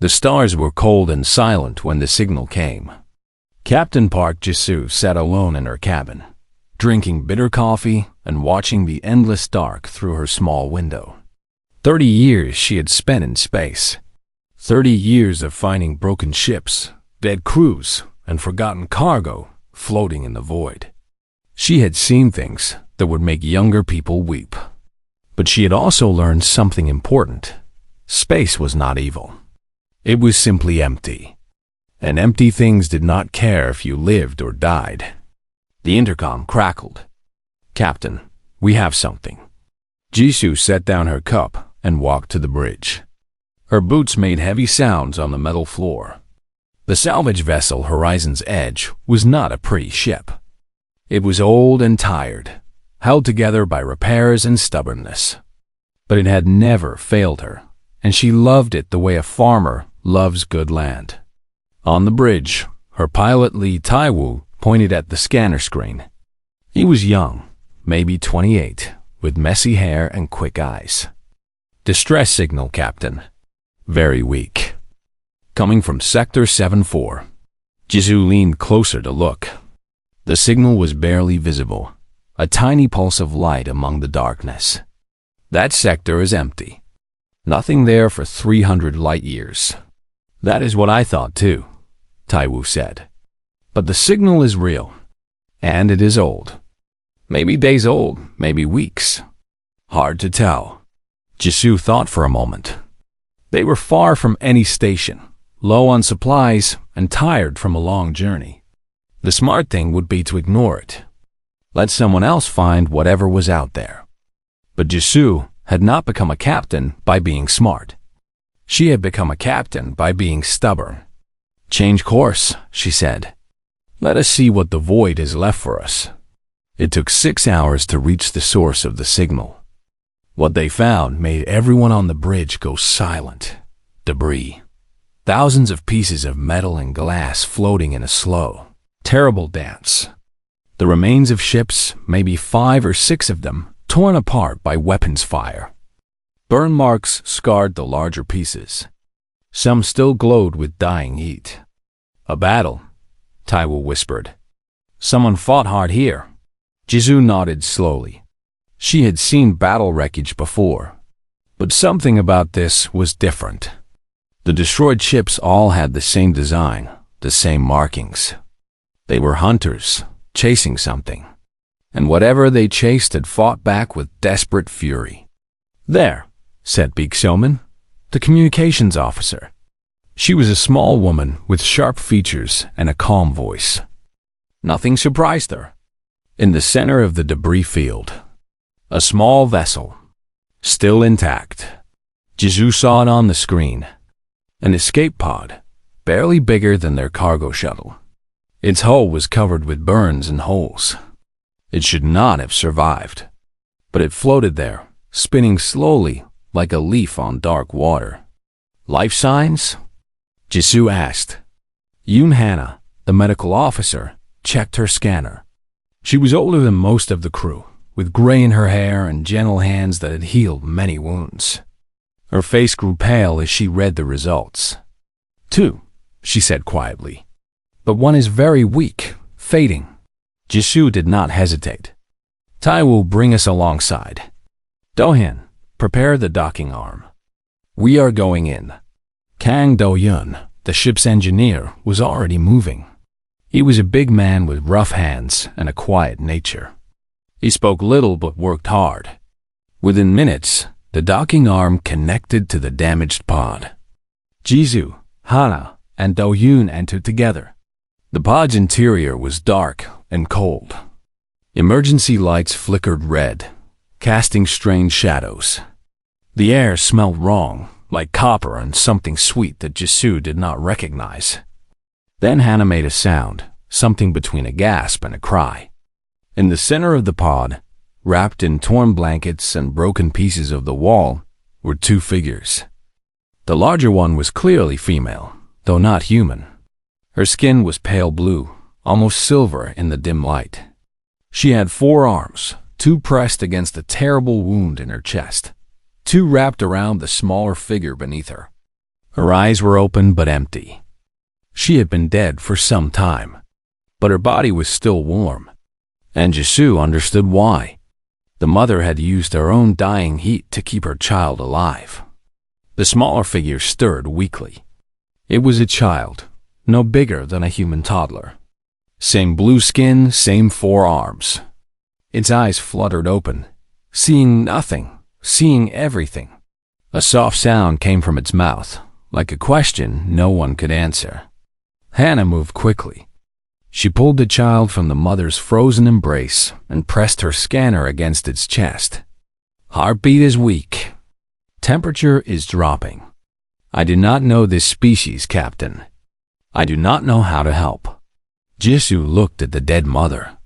The stars were cold and silent when the signal came. Captain Park Jisoo sat alone in her cabin, drinking bitter coffee and watching the endless dark through her small window. 30 years she had spent in space. 30 years of finding broken ships, dead crews, and forgotten cargo floating in the void. She had seen things that would make younger people weep. But she had also learned something important. Space was not evil. It was simply empty. And empty things did not care if you lived or died. The intercom crackled. "Captain, we have something." Jisoo set down her cup and walked to the bridge. Her boots made heavy sounds on the metal floor. The salvage vessel Horizon's Edge was not a pretty ship. It was old and tired, held together by repairs and stubbornness. But it had never failed her, and she loved it the way a farmer loves good land. On the bridge, her pilot Lee Taiwu pointed at the scanner screen. He was young, maybe 28, with messy hair and quick eyes. "Distress signal, Captain. Very weak. Coming from Sector 7-4. Jisoo leaned closer to look. The signal was barely visible, a tiny pulse of light among the darkness. "That sector is empty. Nothing there for 300 light years." "That is what I thought too," Taiwu said. "But the signal is real, and it is old. Maybe days old, maybe weeks. Hard to tell." Jisoo thought for a moment. They were far from any station, low on supplies, and tired from a long journey. The smart thing would be to ignore it. Let someone else find whatever was out there. But Jisoo had not become a captain by being smart. She had become a captain by being stubborn. "Change course," she said. "Let us see what the void has left for us." It took 6 hours to reach the source of the signal. What they found made everyone on the bridge go silent. Debris. Thousands of pieces of metal and glass floating in a slow, terrible dance. The remains of ships, maybe 5 or 6 of them, torn apart by weapons fire. Burn marks scarred the larger pieces. Some still glowed with dying heat. "A battle," Taiwu whispered. "Someone fought hard here." Jisoo nodded slowly. She had seen battle wreckage before, but something about this was different. The destroyed ships all had the same design, the same markings. They were hunters, chasing something, and whatever they chased had fought back with desperate fury. "There," said Big Soman, the communications officer. She was a small woman with sharp features and a calm voice. Nothing surprised her. In the center of the debris field, a small vessel, still intact. Jisoo saw it on the screen. An escape pod, barely bigger than their cargo shuttle. Its hull was covered with burns and holes. It should not have survived. But it floated there, spinning slowly like a leaf on dark water. "Life signs?" Jisoo asked. Yoon Hana, the medical officer, checked her scanner. She was older than most of the crew, with gray in her hair and gentle hands that had healed many wounds. Her face grew pale as she read the results. "2," she said quietly. "But one is very weak, fading." Jisoo did not hesitate. "Tai will bring us alongside. Do-hyun, prepare the docking arm. We are going in." Kang Do-hyun, the ship's engineer, was already moving. He was a big man with rough hands and a quiet nature. He spoke little but worked hard. Within minutes, the docking arm connected to the damaged pod. Jisoo, Hana, and Do-hyun entered together. The pod's interior was dark and cold. Emergency lights flickered red, casting strange shadows. The air smelled wrong, like copper and something sweet that Jisoo did not recognize. Then Hana made a sound, something between a gasp and a cry. In the center of the pod, wrapped in torn blankets and broken pieces of the wall, were 2 figures. The larger one was clearly female, though not human. Her skin was pale blue, almost silver in the dim light. She had 4 arms, 2 pressed against a terrible wound in her chest, 2 wrapped around the smaller figure beneath her. Her eyes were open but empty. She had been dead for some time, but her body was still warm, and Jisoo understood why. The mother had used her own dying heat to keep her child alive. The smaller figure stirred weakly. It was a child, no bigger than a human toddler. Same blue skin, same 4 arms. Its eyes fluttered open, seeing nothing, seeing everything. A soft sound came from its mouth, like a question no one could answer. Hannah moved quickly. She pulled the child from the mother's frozen embrace and pressed her scanner against its chest. Heartbeat is weak. Temperature is dropping. I do not know this species, Captain. I do not know how to help. Jisoo looked at the dead mother,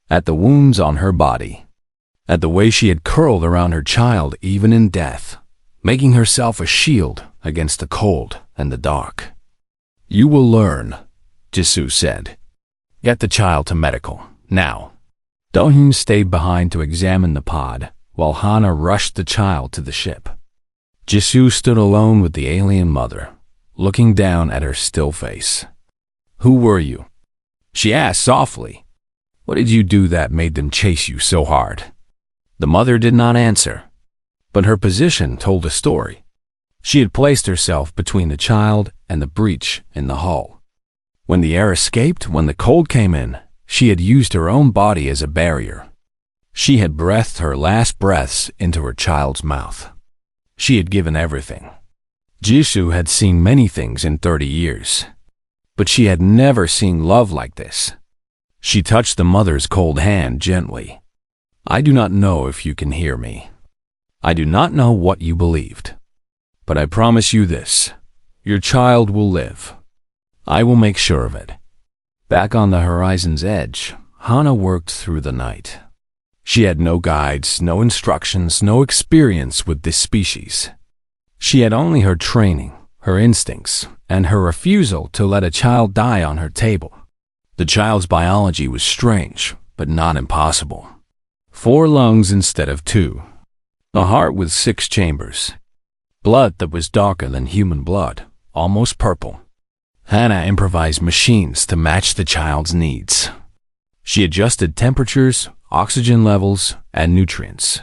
at the wounds on her body, at the way she had curled around her child even in death, making herself a shield against the cold and the dark. You will learn, Jisoo said. Get the child to medical, now. Do-hyun stayed behind to examine the pod, while Hana rushed the child to the ship. Jisoo stood alone with the alien mother, looking down at her still face. Who were you? She asked softly. What did you do that made them chase you so hard? The mother did not answer, but her position told a story. She had placed herself between the child and the breach in the hull. When the air escaped, when the cold came in, she had used her own body as a barrier. She had breathed her last breaths into her child's mouth. She had given everything. Jisoo had seen many things in 30 years, but she had never seen love like this. She touched the mother's cold hand gently. I do not know if you can hear me. I do not know what you believed, but I promise you this. Your child will live. I will make sure of it. Back on the horizon's edge, Hana worked through the night. She had no guides, no instructions, no experience with this species. She had only her training, her instincts, and her refusal to let a child die on her table. The child's biology was strange, but not impossible. 4 lungs instead of 2. A heart with 6 chambers. Blood that was darker than human blood, almost purple. Hana improvised machines to match the child's needs. She adjusted temperatures, oxygen levels, and nutrients.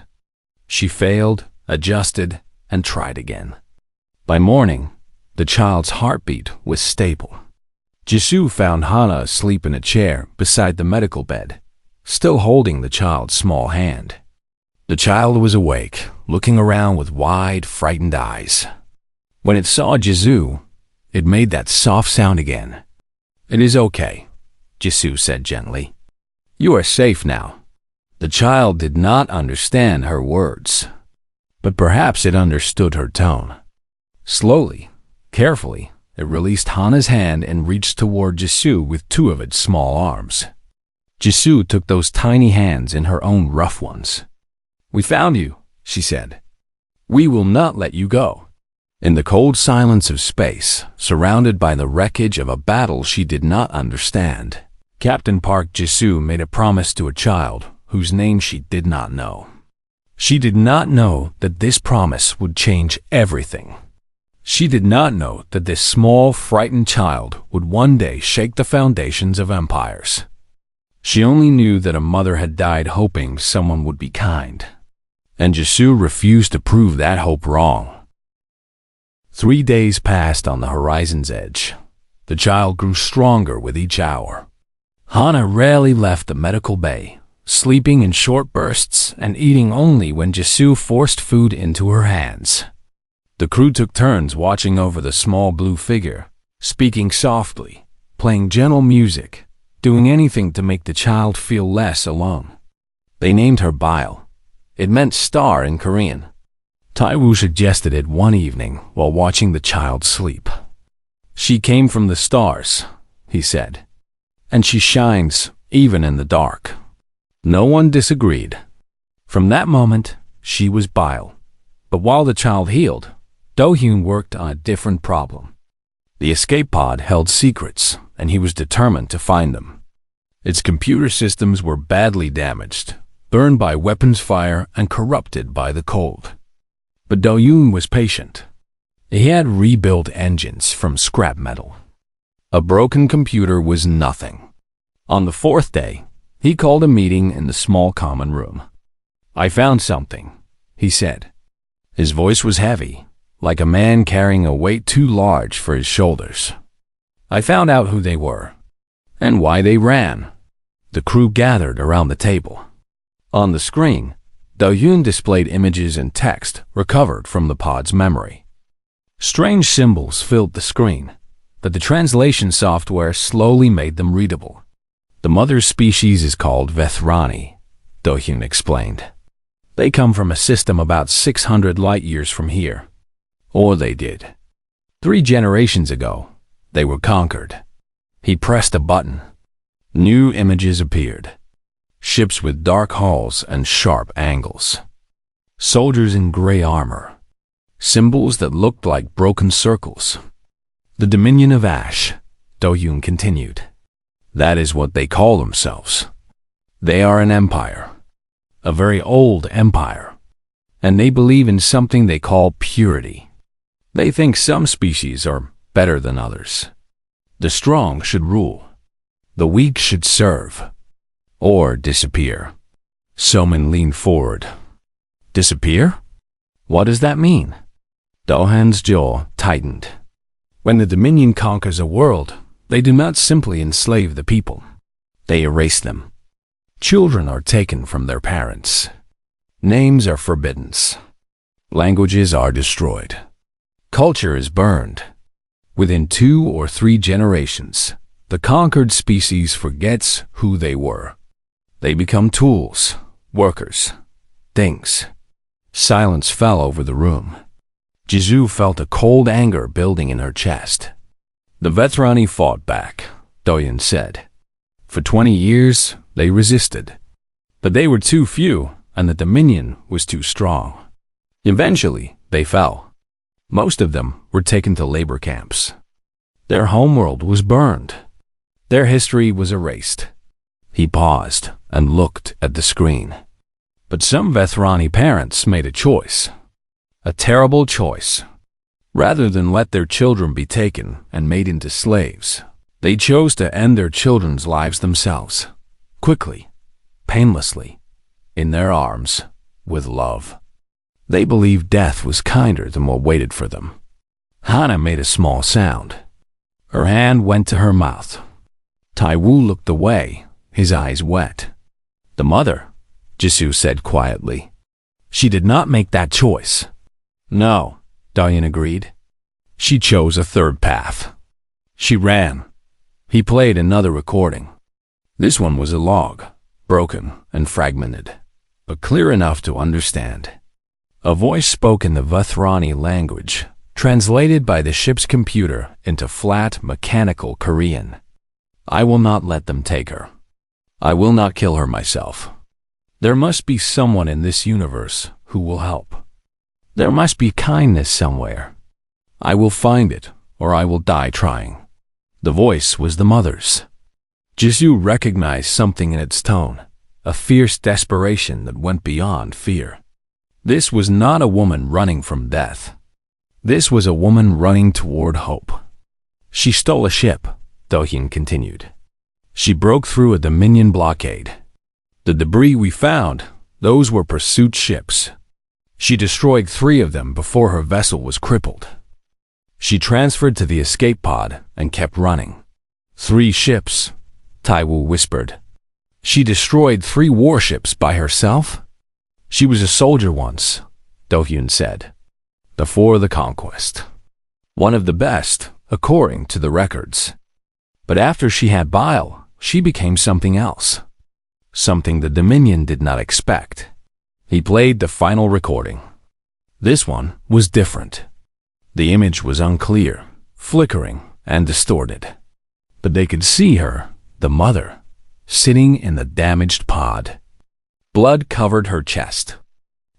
She failed, adjusted, and tried again. By morning, the child's heartbeat was stable. Jisoo found Hana asleep in a chair beside the medical bed, still holding the child's small hand. The child was awake, looking around with wide, frightened eyes. When it saw Jisoo, it made that soft sound again. It is okay, Jisoo said gently. You are safe now. The child did not understand her words, but perhaps it understood her tone. Slowly, carefully, it released Hana's hand and reached toward Jisoo with 2 of its small arms. Jisoo took those tiny hands in her own rough ones. We found you, she said. We will not let you go. In the cold silence of space, surrounded by the wreckage of a battle she did not understand, Captain Park Jisoo made a promise to a child whose name she did not know. She did not know that this promise would change everything. She did not know that this small, frightened child would one day shake the foundations of empires. She only knew that a mother had died hoping someone would be kind, and Jisoo refused to prove that hope wrong. 3 days passed on the horizon's edge. The child grew stronger with each hour. Hana rarely left the medical bay, sleeping in short bursts and eating only when Jisoo forced food into her hands. The crew took turns watching over the small blue figure, speaking softly, playing gentle music, doing anything to make the child feel less alone. They named her Bile. It meant star in Korean. Taewoo suggested it one evening while watching the child sleep. She came from the stars, he said, and she shines even in the dark. No one disagreed. From that moment, she was Bile. But while the child healed, Do-hyun worked on a different problem. The escape pod held secrets, and he was determined to find them. Its computer systems were badly damaged, burned by weapons fire and corrupted by the cold. But Do-hyun was patient. He had rebuilt engines from scrap metal. A broken computer was nothing. On the fourth day, he called a meeting in the small common room. "I found something," he said. His voice was heavy, like a man carrying a weight too large for his shoulders. "I found out who they were, and why they ran." The crew gathered around the table. On the screen, Do-yoon displayed images and text recovered from the pod's memory. Strange symbols filled the screen, but the translation software slowly made them readable. "The mother species is called Vethrani," Do-hyun explained. "They come from a system about 600 light-years from here. Or they did. 3 generations ago, they were conquered." He pressed a button. New images appeared. Ships with dark hulls and sharp angles. Soldiers in gray armor. Symbols that looked like broken circles. "The Dominion of Ash," Do-yoon continued. "That is what they call themselves. They are an empire. A very old empire. And they believe in something they call purity. They think some species are better than others. The strong should rule. The weak should serve. Or disappear." Somin leaned forward. "Disappear? What does that mean?" Do-han's jaw tightened. "When the Dominion conquers a world, they do not simply enslave the people. They erase them. Children are taken from their parents. Names are forbidden. Languages are destroyed. Culture is burned. Within 2 or 3 generations, the conquered species forgets who they were. They become tools, workers, things." Silence fell over the room. Jisoo felt a cold anger building in her chest. "The Vethrani fought back," Do-yoon said. "For 20 years, they resisted. But they were too few, and the Dominion was too strong. Eventually, they fell. Most of them were taken to labor camps. Their homeworld was burned. Their history was erased." He paused and looked at the screen. "But some Vethrani parents made a choice. A terrible choice. Rather than let their children be taken and made into slaves, they chose to end their children's lives themselves. Quickly, painlessly, in their arms, with love. They believed death was kinder than what waited for them." Hana made a small sound. Her hand went to her mouth. Taiwu looked away, his eyes wet. "The mother," Jisoo said quietly. "She did not make that choice." "No," Do-yoon agreed. "She chose a third path. She ran." He played another recording. This one was a log, broken and fragmented, but clear enough to understand. A voice spoke in the Vethrani language, translated by the ship's computer into flat, mechanical Korean. "I will not let them take her. I will not kill her myself. There must be someone in this universe who will help. There must be kindness somewhere. I will find it, or I will die trying." The voice was the mother's. Jisoo recognized something in its tone, a fierce desperation that went beyond fear. This was not a woman running from death. This was a woman running toward hope. "She stole a ship," Do-hyun continued. "She broke through a Dominion blockade. The debris we found, those were pursuit ships. She destroyed 3 of them before her vessel was crippled. She transferred to the escape pod and kept running. 3 ships, Taiwu whispered. She destroyed 3 warships by herself? She was a soldier once, Do-hyun said, before the conquest. One of the best, according to the records. But after she had bile, she became something else. Something the Dominion did not expect. He played the final recording. This one was different. The image was unclear, flickering, and distorted. But they could see her, the mother, sitting in the damaged pod. Blood covered her chest.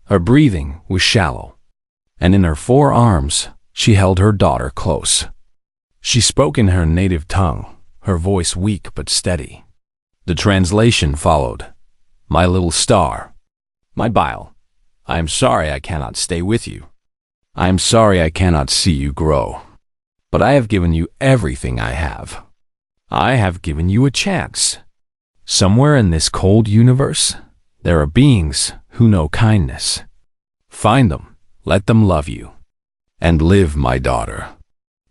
Her breathing was shallow, and in her 4 arms, she held her daughter close. She spoke in her native tongue, her voice weak but steady. The translation followed. My little star. My bile. I am sorry I cannot stay with you. I am sorry I cannot see you grow, but I have given you everything I have. I have given you a chance. Somewhere in this cold universe, there are beings who know kindness. Find them, let them love you. And live, my daughter.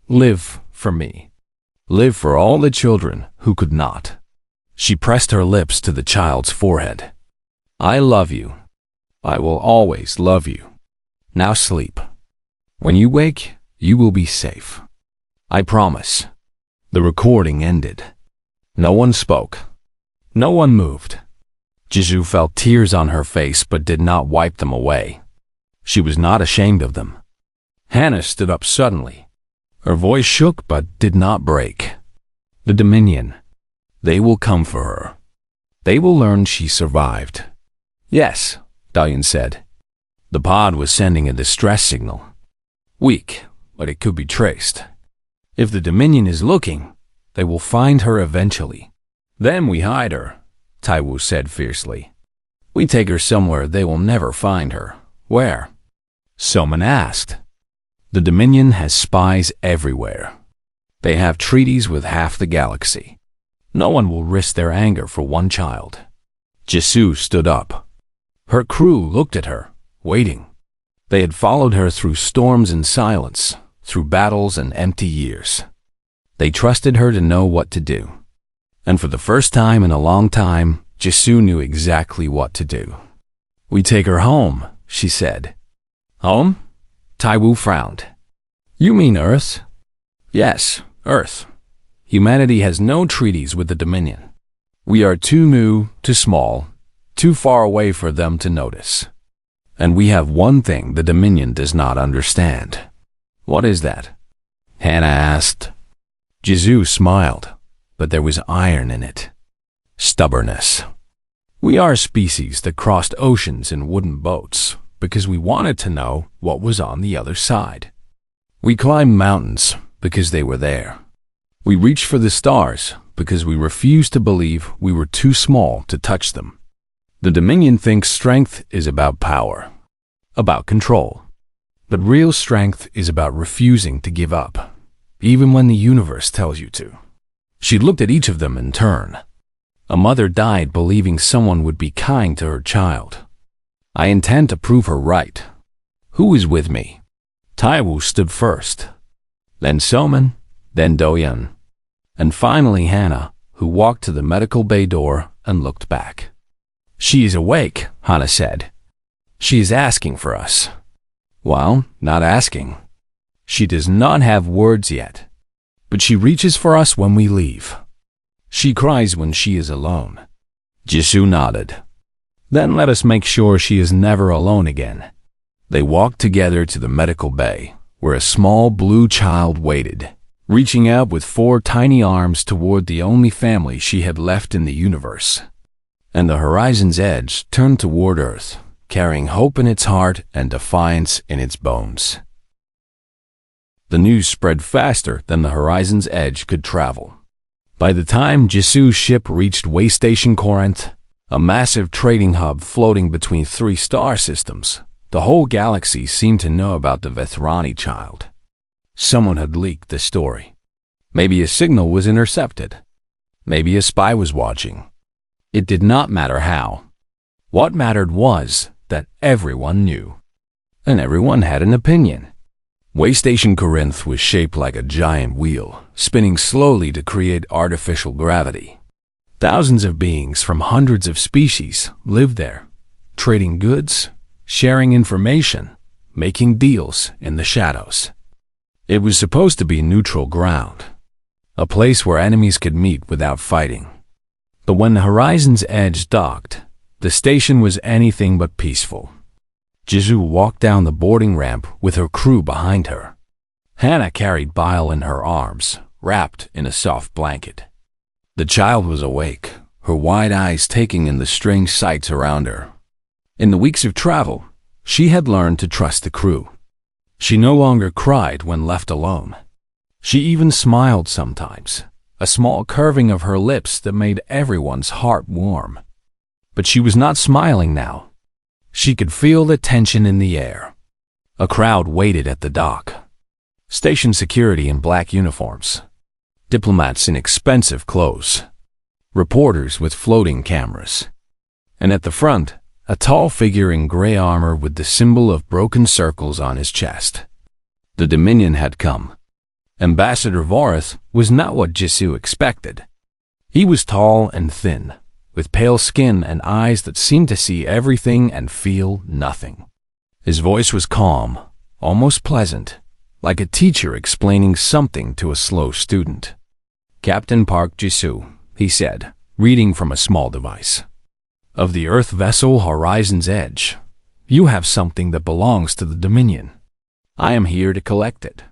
Live for me. Live for all the children who could not. She pressed her lips to the child's forehead. I love you. I will always love you. Now sleep. When you wake, you will be safe. I promise. The recording ended. No one spoke. No one moved. Jisoo felt tears on her face but did not wipe them away. She was not ashamed of them. Hannah stood up suddenly. Her voice shook but did not break. The Dominion. They will come for her. They will learn she survived. Yes, Dalian said. The pod was sending a distress signal. Weak, but it could be traced. If the Dominion is looking, they will find her eventually. Then we hide her, Taiwu said fiercely. We take her somewhere they will never find her. Where? Someone asked. The Dominion has spies everywhere. They have treaties with half the galaxy. No one will risk their anger for one child. Jisoo stood up. Her crew looked at her, waiting. They had followed her through storms and silence, through battles and empty years. They trusted her to know what to do. And for the first time in a long time, Jisoo knew exactly what to do. We take her home, she said. Home? Taiwu frowned. You mean Earth? Yes, Earth. Humanity has no treaties with the Dominion. We are too new, too small, too far away for them to notice. And we have one thing the Dominion does not understand. What is that? Hannah asked. Jisoo smiled, but there was iron in it. Stubbornness. We are a species that crossed oceans in wooden boats because we wanted to know what was on the other side. We climbed mountains because they were there. We reached for the stars because we refused to believe we were too small to touch them. The Dominion thinks strength is about power, about control. But real strength is about refusing to give up, even when the universe tells you to. She looked at each of them in turn. A mother died believing someone would be kind to her child. I intend to prove her right. Who is with me? Taiwu stood first, then Soman, then Doyeon, and finally Hannah, who walked to the medical bay door and looked back. She is awake, Hannah said. She is asking for us. Well, not asking. She does not have words yet, but she reaches for us when we leave. She cries when she is alone. Jisoo nodded. Then let us make sure she is never alone again. They walked together to the medical bay, where a small blue child waited, reaching out with 4 tiny arms toward the only family she had left in the universe. And the horizon's edge turned toward Earth, carrying hope in its heart and defiance in its bones. The news spread faster than the horizon's edge could travel. By the time Jisoo's ship reached Waystation Corinth, a massive trading hub floating between 3 star systems, the whole galaxy seemed to know about the Vethrani child. Someone had leaked the story. Maybe a signal was intercepted. Maybe a spy was watching. It did not matter how. What mattered was that everyone knew. And everyone had an opinion. Waystation Corinth was shaped like a giant wheel, spinning slowly to create artificial gravity. Thousands of beings from hundreds of species lived there, trading goods, sharing information, making deals in the shadows. It was supposed to be neutral ground, a place where enemies could meet without fighting. But when the horizon's edge docked, the station was anything but peaceful. Jisoo walked down the boarding ramp with her crew behind her. Hannah carried Bile in her arms, wrapped in a soft blanket. The child was awake, her wide eyes taking in the strange sights around her. In the weeks of travel, she had learned to trust the crew. She no longer cried when left alone. She even smiled sometimes, a small curving of her lips that made everyone's heart warm. But she was not smiling now. She could feel the tension in the air. A crowd waited at the dock. Station security in black uniforms. Diplomats in expensive clothes. Reporters with floating cameras. And at the front, a tall figure in gray armor with the symbol of broken circles on his chest. The Dominion had come. Ambassador Vorath was not what Jisoo expected. He was tall and thin, with pale skin and eyes that seemed to see everything and feel nothing. His voice was calm, almost pleasant, like a teacher explaining something to a slow student. "Captain Park Jisoo," he said, reading from a small device. "Of the Earth vessel Horizon's Edge, you have something that belongs to the Dominion. I am here to collect it."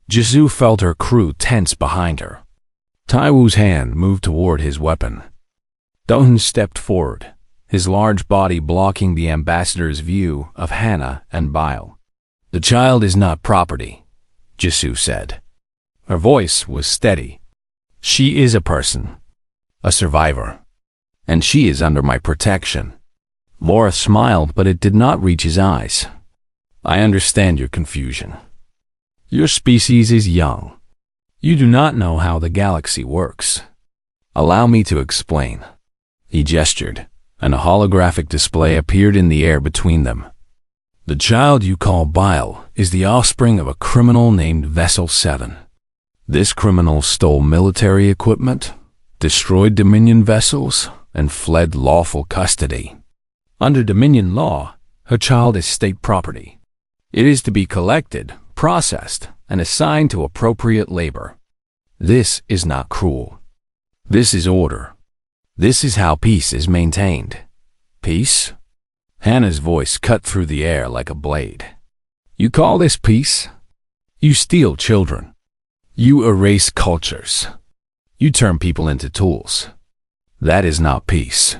Jisoo felt her crew tense behind her. Taiwu's hand moved toward his weapon. Dohun stepped forward, his large body blocking the ambassador's view of Hannah and Bile. "The child is not property," Jisoo said. Her voice was steady. "She is a person, a survivor, and she is under my protection." Vorath smiled, but it did not reach his eyes. "I understand your confusion. Your species is young. You do not know how the galaxy works. Allow me to explain." He gestured, and a holographic display appeared in the air between them. "The child you call Bile is the offspring of a criminal named Vessel 7. This criminal stole military equipment, destroyed Dominion vessels, and fled lawful custody. Under Dominion law, her child is state property. It is to be collected, processed, and assigned to appropriate labor. This is not cruel. This is order. This is how peace is maintained." "Peace?" Hannah's voice cut through the air like a blade. "You call this peace? You steal children. You erase cultures. You turn people into tools. That is not peace.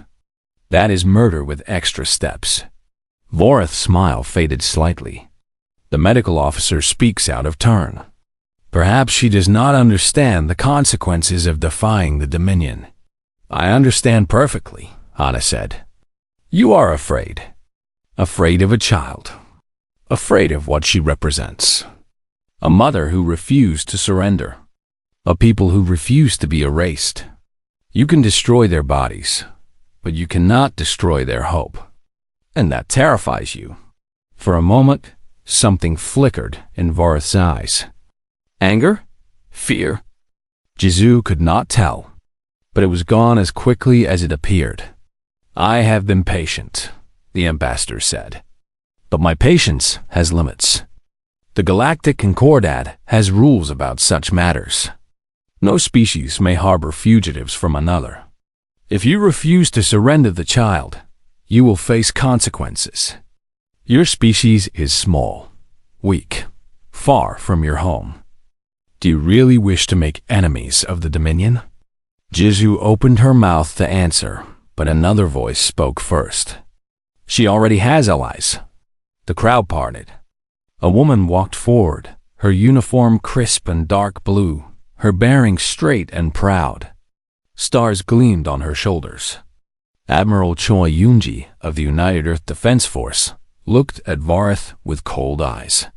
That is murder with extra steps." Vorath's smile faded slightly. The medical officer speaks out of turn. "Perhaps she does not understand the consequences of defying the Dominion." "I understand perfectly," Hannah said. "You are afraid. Afraid of a child. Afraid of what she represents. A mother who refused to surrender. A people who refuse to be erased. You can destroy their bodies, but you cannot destroy their hope. And that terrifies you." For a moment, something flickered in Vorath's eyes. Anger? Fear? Jisoo could not tell, but it was gone as quickly as it appeared. "I have been patient," the ambassador said. "But my patience has limits. The Galactic Concordat has rules about such matters. No species may harbor fugitives from another. If you refuse to surrender the child, you will face consequences. Your species is small, weak, far from your home. Do you really wish to make enemies of the Dominion?" Jisoo opened her mouth to answer, but another voice spoke first. "She already has allies." The crowd parted. A woman walked forward, her uniform crisp and dark blue, her bearing straight and proud. Stars gleamed on her shoulders. Admiral Choi Yoonji of the United Earth Defense Force looked at Vorath with cold eyes.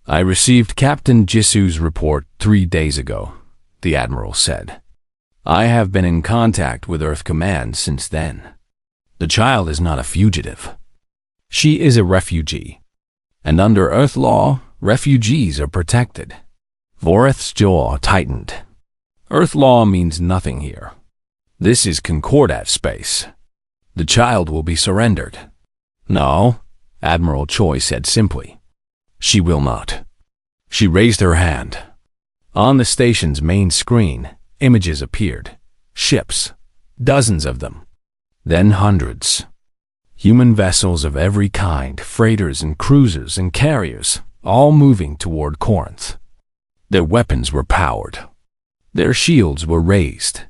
"I received Captain Jisoo's report 3 days ago," the Admiral said. "I have been in contact with Earth Command since then. The child is not a fugitive. She is a refugee. And under Earth law, refugees are protected." Vorath's jaw tightened. "Earth law means nothing here. This is Concordat space. The child will be surrendered." "No," Admiral Choi said simply. "She will not." She raised her hand. On the station's main screen, images appeared. Ships, dozens of them. Then hundreds. Human vessels of every kind, freighters and cruisers and carriers, all moving toward Corinth. Their weapons were powered. Their shields were raised.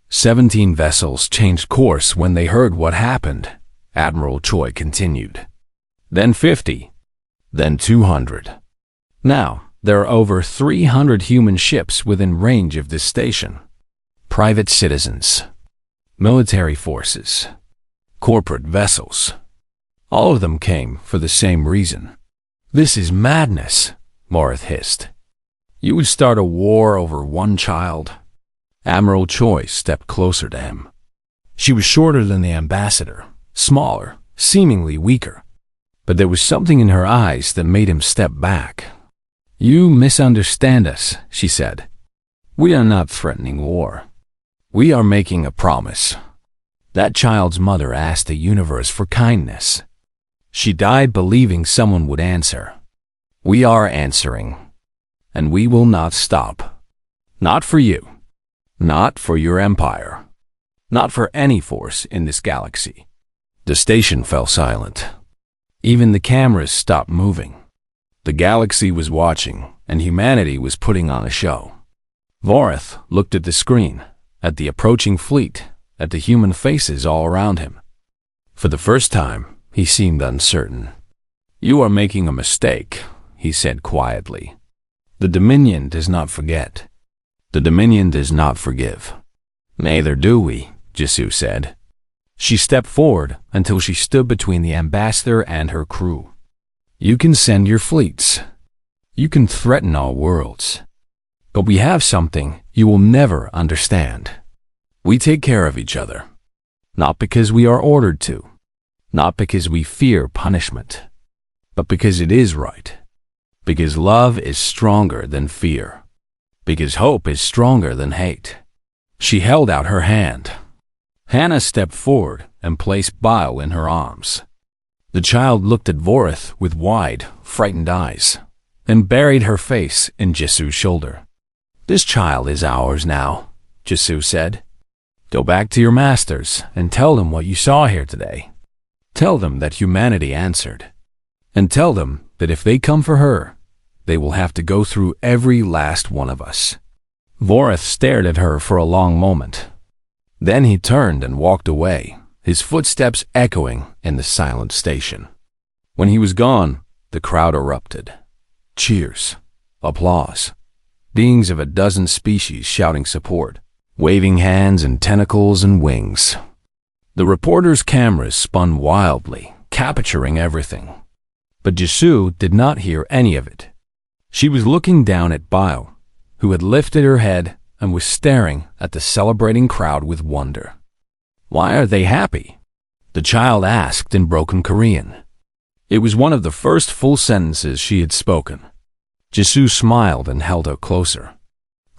17 vessels changed course when they heard what happened, Admiral Choi continued. Then 50. Then 200. Now, there are over 300 human ships within range of this station. Private citizens. Military forces. Corporate vessels. All of them came for the same reason. "This is madness," Morith hissed. "You would start a war over one child?" Admiral Choi stepped closer to him. She was shorter than the ambassador, smaller, seemingly weaker. But there was something in her eyes that made him step back. "You misunderstand us," she said. "We are not threatening war. We are making a promise. That child's mother asked the universe for kindness. She died believing someone would answer. We are answering. And we will not stop. Not for you. Not for your empire. Not for any force in this galaxy." The station fell silent. Even the cameras stopped moving. The galaxy was watching, and humanity was putting on a show. Vorith looked at the screen, at the approaching fleet, at the human faces all around him. For the first time, he seemed uncertain. "You are making a mistake," he said quietly. "The Dominion does not forget. The Dominion does not forgive." "Neither do we," Jisoo said. She stepped forward until she stood between the ambassador and her crew. "You can send your fleets. You can threaten our worlds. But we have something you will never understand. We take care of each other. Not because we are ordered to. Not because we fear punishment. But because it is right. Because love is stronger than fear. Because hope is stronger than hate." She held out her hand. Hannah stepped forward and placed Bile in her arms. The child looked at Vorith with wide, frightened eyes, then buried her face in Jisoo's shoulder. "This child is ours now," Jisoo said. "Go back to your masters and tell them what you saw here today. Tell them that humanity answered. And tell them that if they come for her, they will have to go through every last one of us." Vorith stared at her for a long moment. Then he turned and walked away, his footsteps echoing in the silent station. When he was gone, the crowd erupted. Cheers, applause, beings of a dozen species shouting support, waving hands and tentacles and wings. The reporters' cameras spun wildly, capturing everything. But Jisoo did not hear any of it. She was looking down at Bile, who had lifted her head and was staring at the celebrating crowd with wonder. "Why are they happy?" the child asked in broken Korean. It was one of the first full sentences she had spoken. Jisoo smiled and held her closer.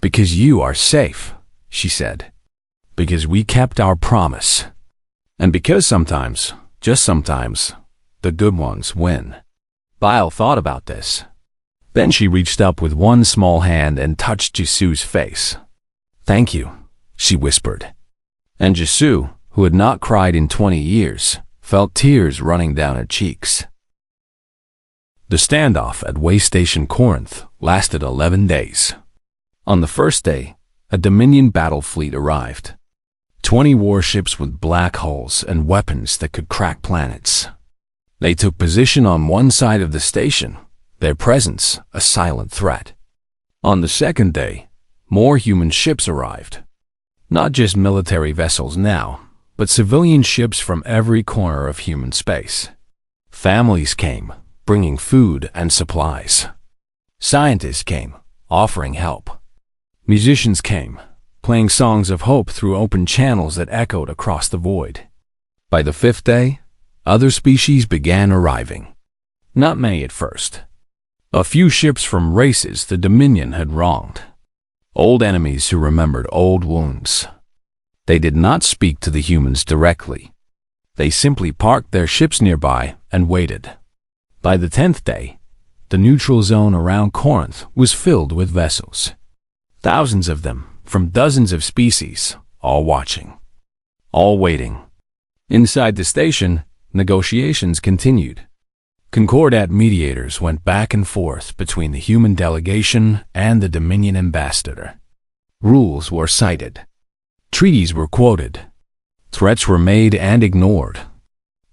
"Because you are safe," she said. "Because we kept our promise. And because sometimes, just sometimes, the good ones win." Bile thought about this. Then she reached up with one small hand and touched Jisoo's face. "Thank you," she whispered. And Jisoo, who had not cried in 20 years, felt tears running down her cheeks. The standoff at Way Station Corinth lasted 11 days. On the first day, a Dominion battle fleet arrived. 20 warships with black hulls and weapons that could crack planets. They took position on one side of the station, their presence a silent threat. On the second day, more human ships arrived. Not just military vessels now, but civilian ships from every corner of human space. Families came, bringing food and supplies. Scientists came, offering help. Musicians came, playing songs of hope through open channels that echoed across the void. By the fifth day, other species began arriving. Not many at first. A few ships from races the Dominion had wronged. Old enemies who remembered old wounds. They did not speak to the humans directly. They simply parked their ships nearby and waited. By the 10th day, the neutral zone around Corinth was filled with vessels. Thousands of them, from dozens of species, all watching, all waiting. Inside the station, negotiations continued. Concordat mediators went back and forth between the human delegation and the Dominion ambassador. Rules were cited. Treaties were quoted. Threats were made and ignored.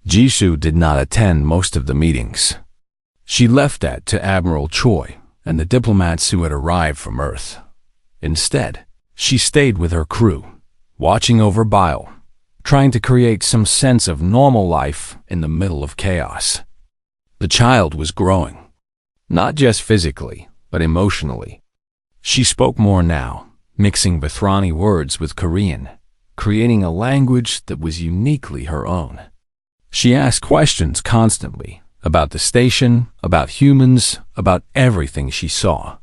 Jisoo did not attend most of the meetings. She left that to Admiral Choi and the diplomats who had arrived from Earth. Instead, she stayed with her crew, watching over Bile, trying to create some sense of normal life in the middle of chaos. The child was growing. Not just physically, but emotionally. She spoke more now, mixing Vethrani words with Korean, creating a language that was uniquely her own. She asked questions constantly, about the station, about humans, about everything she saw.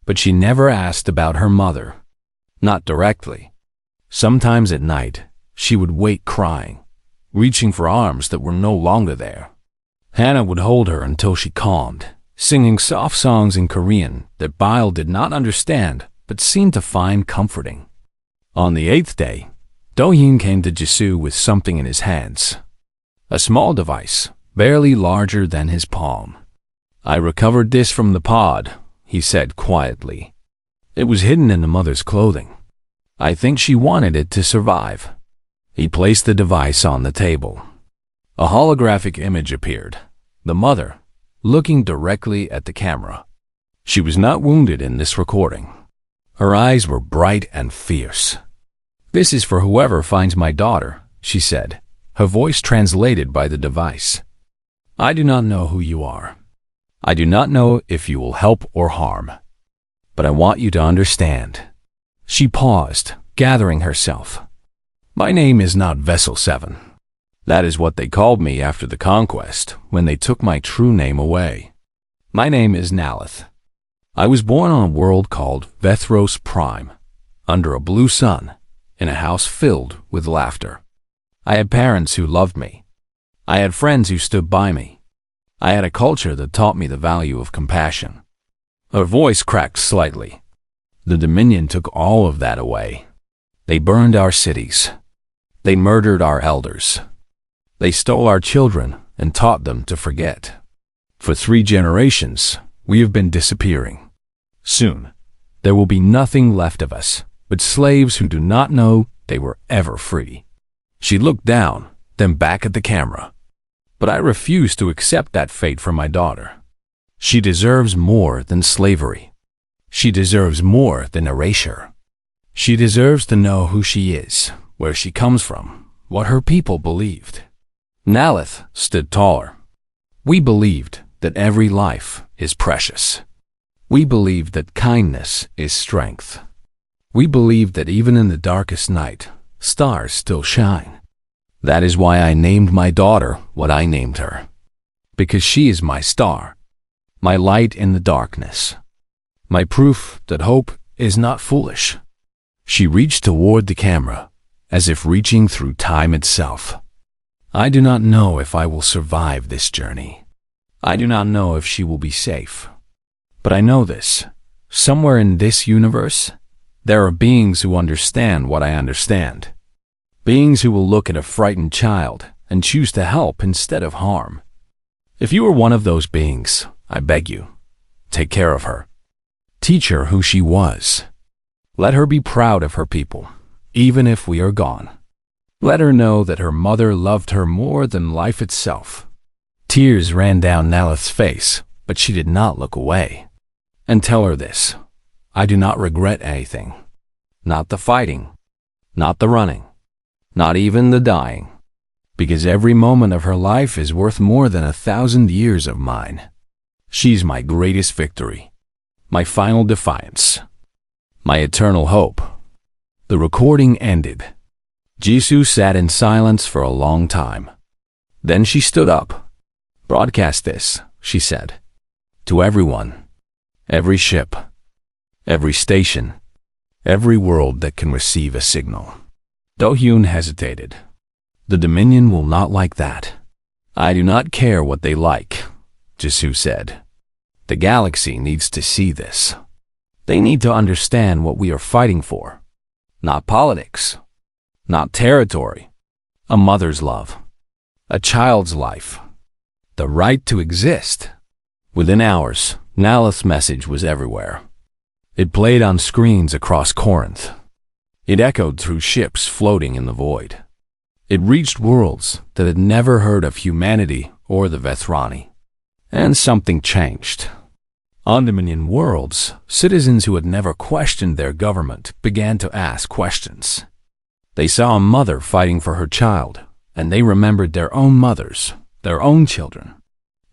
But she never asked about her mother. Not directly. Sometimes at night, she would wake crying, reaching for arms that were no longer there. Hannah would hold her until she calmed, singing soft songs in Korean that Bile did not understand but seemed to find comforting. On the 8th day, Do-hyun came to Jisoo with something in his hands. A small device, barely larger than his palm. "I recovered this from the pod," he said quietly. It was hidden in the mother's clothing. "I think she wanted it to survive." He placed the device on the table. A holographic image appeared, the mother, looking directly at the camera. She was not wounded in this recording. Her eyes were bright and fierce. "This is for whoever finds my daughter," she said, her voice translated by the device. "I do not know who you are. I do not know if you will help or harm. But I want you to understand." She paused, gathering herself. "My name is not Vessel 7. That is what they called me after the conquest, when they took my true name away. My name is Nalith. I was born on a world called Vethros Prime, under a blue sun, in a house filled with laughter. I had parents who loved me. I had friends who stood by me. I had a culture that taught me the value of compassion." Her voice cracked slightly. "The Dominion took all of that away. They burned our cities. They murdered our elders. They stole our children and taught them to forget. For 3 generations, we have been disappearing. Soon, there will be nothing left of us but slaves who do not know they were ever free." She looked down, then back at the camera. "But I refuse to accept that fate for my daughter. She deserves more than slavery. She deserves more than erasure. She deserves to know who she is, where she comes from, what her people believed." Nalith stood taller. "We believed that every life is precious. We believed that kindness is strength. We believed that even in the darkest night, stars still shine. That is why I named my daughter what I named her. Because she is my star, my light in the darkness, my proof that hope is not foolish." She reached toward the camera, as if reaching through time itself. "I do not know if I will survive this journey. I do not know if she will be safe. But I know this. Somewhere in this universe, there are beings who understand what I understand. Beings who will look at a frightened child and choose to help instead of harm. If you are one of those beings, I beg you, take care of her. Teach her who she was. Let her be proud of her people, even if we are gone. Let her know that her mother loved her more than life itself." Tears ran down Nalith's face, but she did not look away. "And tell her this. I do not regret anything. Not the fighting, not the running, not even the dying. Because every moment of her life is worth more than 1,000 years of mine. She's my greatest victory, my final defiance, my eternal hope." The recording ended. Jisoo sat in silence for a long time. Then she stood up. "Broadcast this," she said, "to everyone, every ship, every station, every world that can receive a signal." Do-hyun hesitated. "The Dominion will not like that." "I do not care what they like," Jisoo said. "The galaxy needs to see this. They need to understand what we are fighting for. Not politics, not territory, a mother's love, a child's life, the right to exist." Within hours, Nalith's message was everywhere. It played on screens across Corinth. It echoed through ships floating in the void. It reached worlds that had never heard of humanity or the Vethrani. And something changed. On Dominion worlds, citizens who had never questioned their government began to ask questions. They saw a mother fighting for her child, and they remembered their own mothers, their own children.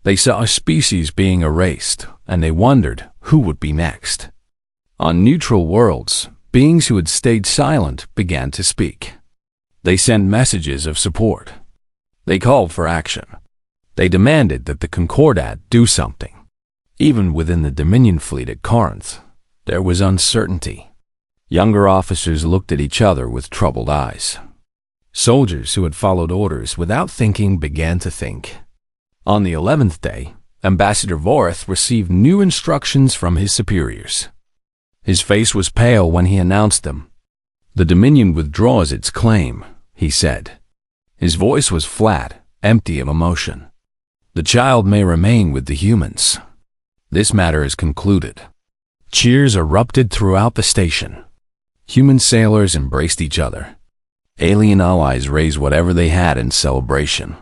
They saw a species being erased, and they wondered who would be next. On neutral worlds, beings who had stayed silent began to speak. They sent messages of support. They called for action. They demanded that the Concordat do something. Even within the Dominion fleet at Corinth, there was uncertainty. Younger officers looked at each other with troubled eyes. Soldiers who had followed orders without thinking began to think. On the 11th day, Ambassador Voreth received new instructions from his superiors. His face was pale when he announced them. "The Dominion withdraws its claim," he said. His voice was flat, empty of emotion. "The child may remain with the humans. This matter is concluded." Cheers erupted throughout the station. Human sailors embraced each other. Alien allies raised whatever they had in celebration.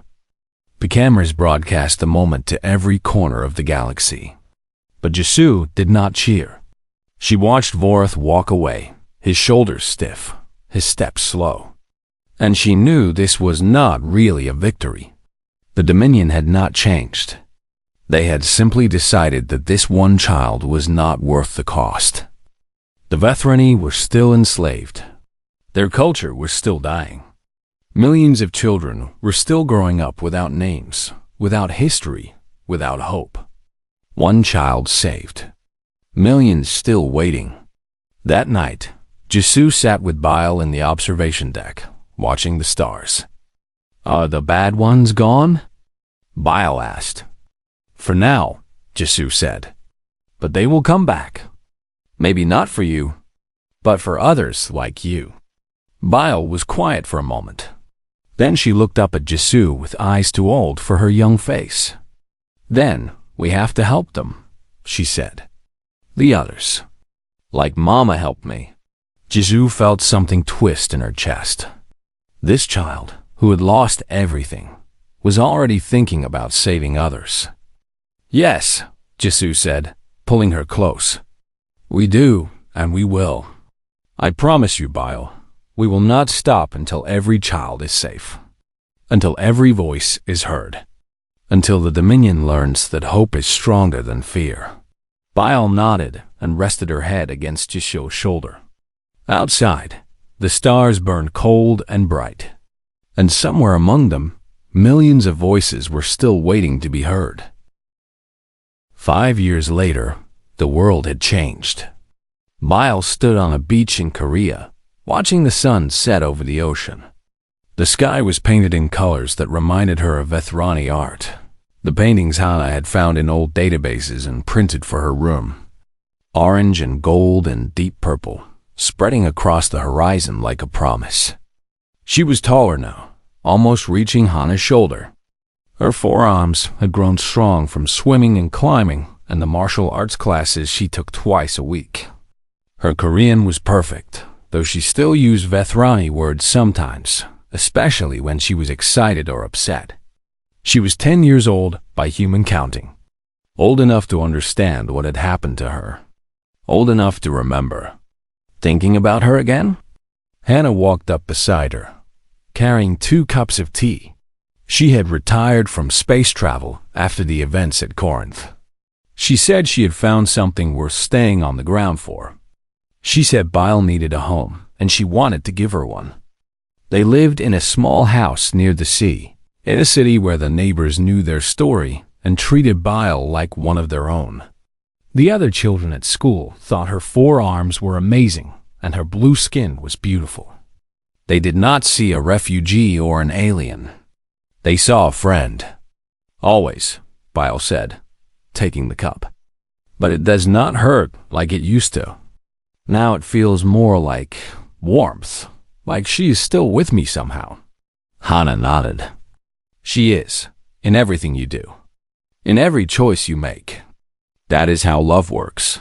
The cameras broadcast the moment to every corner of the galaxy. But Jisoo did not cheer. She watched Voreth walk away, his shoulders stiff, his steps slow. And she knew this was not really a victory. The Dominion had not changed. They had simply decided that this one child was not worth the cost. The Vethrani were still enslaved. Their culture was still dying. Millions of children were still growing up without names, without history, without hope. One child saved. Millions still waiting. That night, Jisoo sat with Bile in the observation deck, watching the stars. "Are the bad ones gone?" Bile asked. "For now," Jisoo said. "But they will come back. Maybe not for you, but for others like you." Bile was quiet for a moment. Then she looked up at Jisoo with eyes too old for her young face. "Then we have to help them," she said. "The others. Like Mama helped me." Jisoo felt something twist in her chest. This child, who had lost everything, was already thinking about saving others. "Yes," Jisoo said, pulling her close. "We do, and we will. I promise you, Bile, we will not stop until every child is safe. Until every voice is heard. Until the Dominion learns that hope is stronger than fear." Bile nodded and rested her head against Jisoo's shoulder. Outside, the stars burned cold and bright. And somewhere among them, millions of voices were still waiting to be heard. 5 years later, the world had changed. Bile stood on a beach in Korea, watching the sun set over the ocean. The sky was painted in colors that reminded her of Vethrani art, the paintings Hannah had found in old databases and printed for her room. Orange and gold and deep purple, spreading across the horizon like a promise. She was taller now, almost reaching Hannah's shoulder. Her forearms had grown strong from swimming and climbing and the martial arts classes she took twice a week. Her Korean was perfect, though she still used Vethrani words sometimes, especially when she was excited or upset. She was 10 years old by human counting. Old enough to understand what had happened to her. Old enough to remember. Thinking about her again? Hannah walked up beside her, carrying 2 cups of tea. She had retired from space travel after the events at Corinth. She said she had found something worth staying on the ground for. She said Bile needed a home, and she wanted to give her one. They lived in a small house near the sea, in a city where the neighbors knew their story and treated Bile like one of their own. The other children at school thought her forearms were amazing and her blue skin was beautiful. They did not see a refugee or an alien. They saw a friend. "Always," Bile said, taking the cup. "But it does not hurt like it used to. Now it feels more like warmth, like she is still with me somehow." Hannah nodded. "She is, in everything you do, in every choice you make. That is how love works.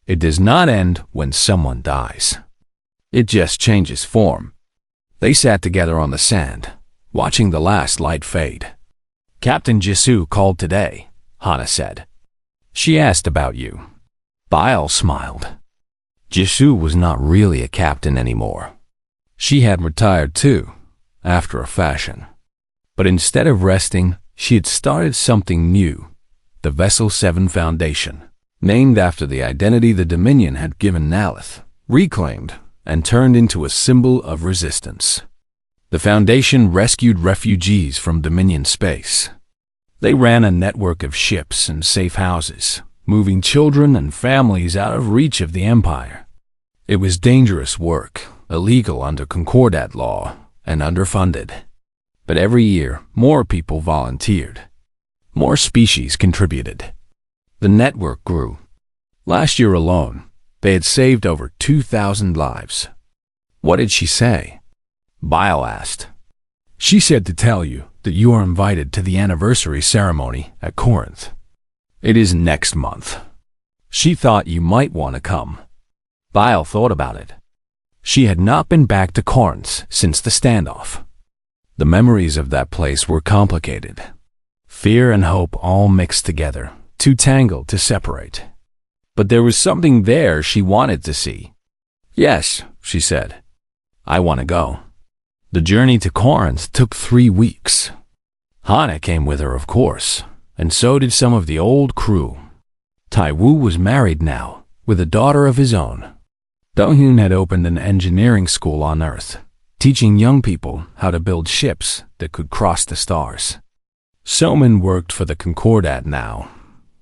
It does not end when someone dies. It just changes form." They sat together on the sand, watching the last light fade. "Captain Jisoo called today," Hannah said. "She asked about you." Bile smiled. Jisoo was not really a captain anymore. She had retired too, after a fashion. But instead of resting, She had started something new, the Vessel 7 Foundation, named after the identity the Dominion had given Nalith, reclaimed, and turned into a symbol of resistance. The Foundation rescued refugees from Dominion space. They ran a network of ships and safe houses, moving children and families out of reach of the Empire. It was dangerous work, illegal under Concordat law, and underfunded. But every year, more people volunteered. More species contributed. The network grew. Last year alone, they had saved over 2,000 lives. What did she say? Bile asked. She said to tell you that you are invited to the anniversary ceremony at Corinth. It is next month. She thought you might want to come. Bile thought about it. She had not been back to Corinth since the standoff. The memories of that place were complicated. Fear and hope all mixed together, too tangled to separate. But there was something there she wanted to see. Yes, she said. I want to go. The journey to Corinth took 3 weeks. Hana came with her, of course, and so did some of the old crew. Taiwu was married now, with a daughter of his own. Dohyun had opened an engineering school on Earth, teaching young people how to build ships that could cross the stars. Somin worked for the Concordat now,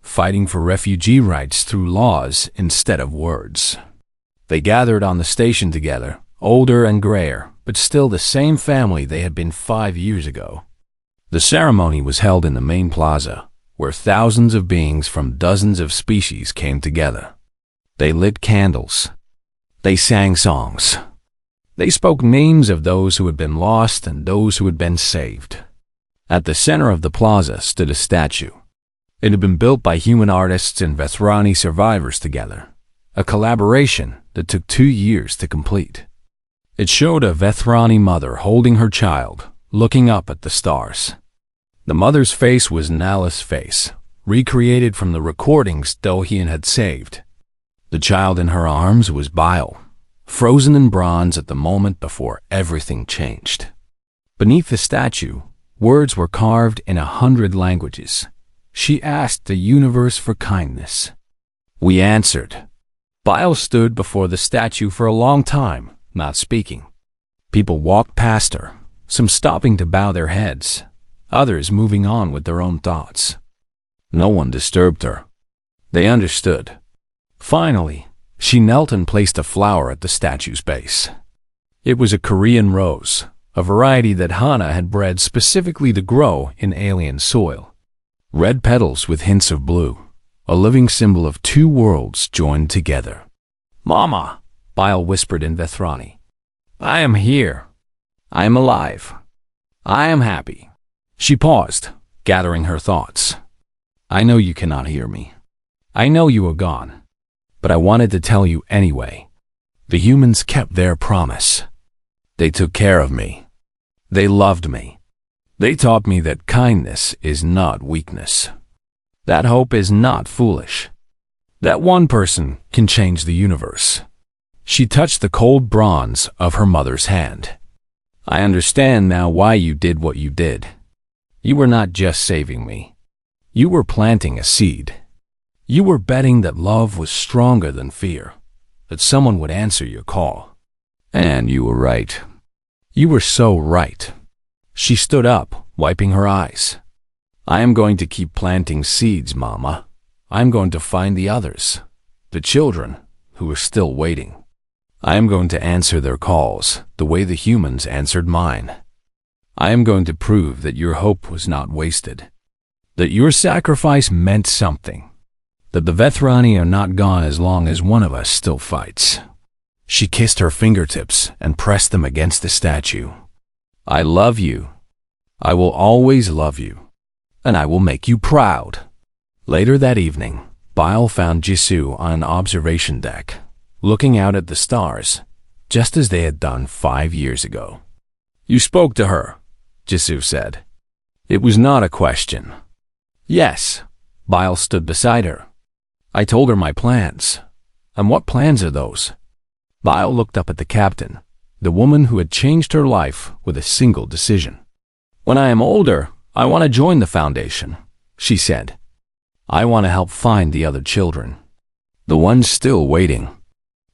fighting for refugee rights through laws instead of words. They gathered on the station together, older and grayer, but still the same family they had been 5 years ago. The ceremony was held in the main plaza, where thousands of beings from dozens of species came together. They lit candles. They sang songs. They spoke names of those who had been lost and those who had been saved. At the center of the plaza stood a statue. It had been built by human artists and Vethrani survivors together, a collaboration that took 2 years to complete. It showed a Vethrani mother holding her child, looking up at the stars. The mother's face was Nala's face, recreated from the recordings Dohyun had saved. The child in her arms was Bile, frozen in bronze at the moment before everything changed. Beneath the statue, words were carved in 100 languages. She asked the universe for kindness. We answered. Bile stood before the statue for a long time, not speaking. People walked past her, some stopping to bow their heads, others moving on with their own thoughts. No one disturbed her. They understood. Finally, she knelt and placed a flower at the statue's base. It was a Korean rose, a variety that Hana had bred specifically to grow in alien soil. Red petals with hints of blue, a living symbol of 2 worlds joined together. Mama, Bile whispered in Vethrani. I am here. I am alive. I am happy. She paused, gathering her thoughts. I know you cannot hear me. I know you are gone. But I wanted to tell you anyway. The humans kept their promise. They took care of me. They loved me. They taught me that kindness is not weakness. That hope is not foolish. That one person can change the universe. She touched the cold bronze of her mother's hand. I understand now why you did what you did. You were not just saving me. You were planting a seed. You were betting that love was stronger than fear, that someone would answer your call. And you were right. You were so right. She stood up, wiping her eyes. I am going to keep planting seeds, Mama. I am going to find the others, the children who are still waiting. I am going to answer their calls the way the humans answered mine. I am going to prove that your hope was not wasted, that your sacrifice meant something, that the Vethrani are not gone as long as one of us still fights. She kissed her fingertips and pressed them against the statue. I love you. I will always love you. And I will make you proud. Later that evening, Bile found Jisoo on an observation deck, looking out at the stars, just as they had done 5 years ago. You spoke to her, Jisoo said. It was not a question. Yes, Bile stood beside her. I told her my plans. And what plans are those? Bile looked up at the captain, the woman who had changed her life with a single decision. When I am older, I want to join the Foundation, she said. I want to help find the other children, the ones still waiting.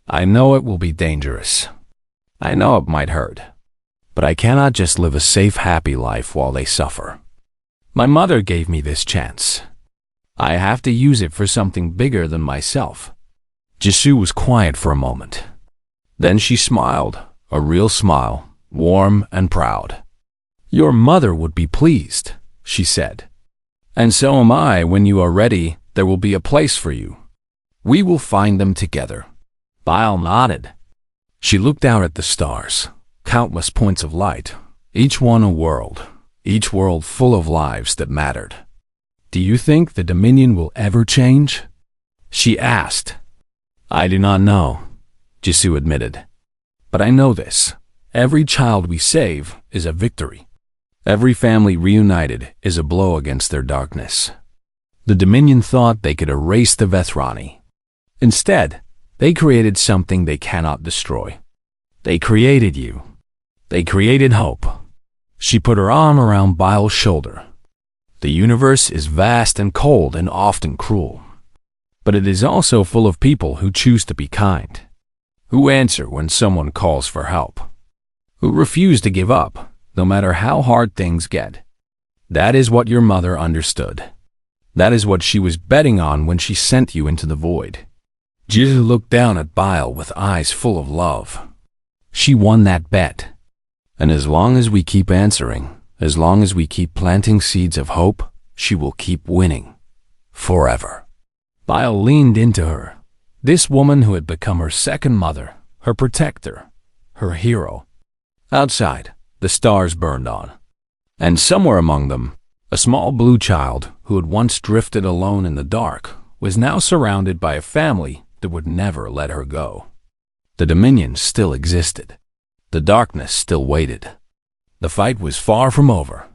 I know it will be dangerous. I know it might hurt, but I cannot just live a safe, happy life while they suffer. My mother gave me this chance. I have to use it for something bigger than myself. Jisoo was quiet for a moment. Then she smiled, a real smile, warm and proud. Your mother would be pleased, she said. And so am I. When you are ready, there will be a place for you. We will find them together. Bile nodded. She looked out at the stars, countless points of light, each one a world, each world full of lives that mattered. Do you think the Dominion will ever change? She asked. I do not know, Jisoo admitted. But I know this. Every child we save is a victory. Every family reunited is a blow against their darkness. The Dominion thought they could erase the Vethrani. Instead, they created something they cannot destroy. They created you. They created hope. She put her arm around Bile's shoulder. The universe is vast and cold and often cruel. But it is also full of people who choose to be kind, who answer when someone calls for help, who refuse to give up, no matter how hard things get. That is what your mother understood. That is what she was betting on when she sent you into the void. Jisoo looked down at Bile with eyes full of love. She won that bet. And as long as we keep answering, as long as we keep planting seeds of hope, she will keep winning. Forever. Bile leaned into her. This woman who had become her second mother, her protector, her hero. Outside, the stars burned on. And somewhere among them, a small blue child who had once drifted alone in the dark was now surrounded by a family that would never let her go. The Dominion still existed. The darkness still waited. The fight was far from over.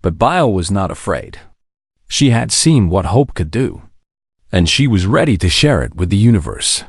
But Bile was not afraid. She had seen what hope could do, and she was ready to share it with the universe.